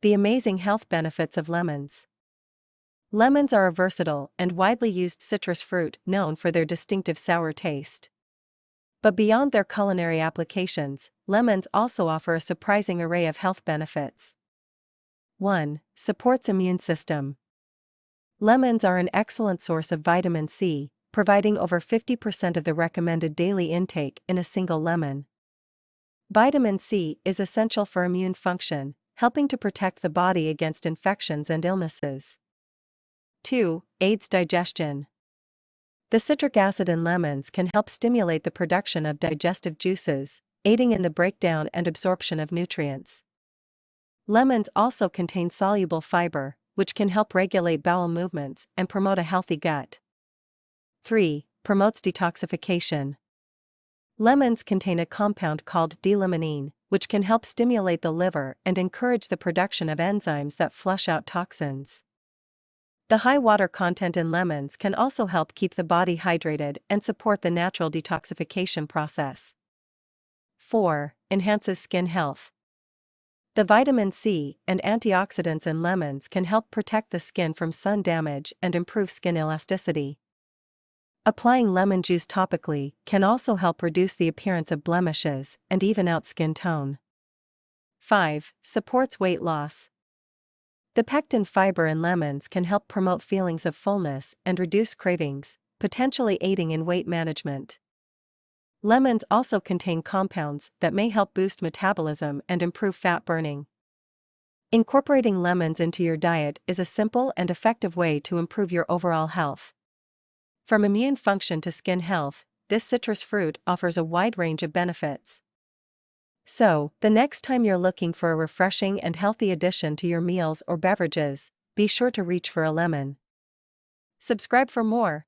The amazing health benefits of lemons. Lemons are a versatile and widely used citrus fruit known for their distinctive sour taste. But beyond their culinary applications, lemons also offer a surprising array of health benefits. 1. Supports immune system. Lemons are an excellent source of vitamin C, providing over 50% of the recommended daily intake in a single lemon. Vitamin C is essential for immune function, helping to protect the body against infections and illnesses. 2. Aids digestion. The citric acid in lemons can help stimulate the production of digestive juices, aiding in the breakdown and absorption of nutrients. Lemons also contain soluble fiber, which can help regulate bowel movements and promote a healthy gut. 3. Promotes detoxification. Lemons contain a compound called D-limonene, which can help stimulate the liver and encourage the production of enzymes that flush out toxins. The high water content in lemons can also help keep the body hydrated and support the natural detoxification process. 4. Enhances skin health. The vitamin C and antioxidants in lemons can help protect the skin from sun damage and improve skin elasticity. Applying lemon juice topically can also help reduce the appearance of blemishes and even out skin tone. 5. Supports weight loss. The pectin fiber in lemons can help promote feelings of fullness and reduce cravings, potentially aiding in weight management. Lemons also contain compounds that may help boost metabolism and improve fat burning. Incorporating lemons into your diet is a simple and effective way to improve your overall health. From immune function to skin health, this citrus fruit offers a wide range of benefits. So, the next time you're looking for a refreshing and healthy addition to your meals or beverages, be sure to reach for a lemon. Subscribe for more.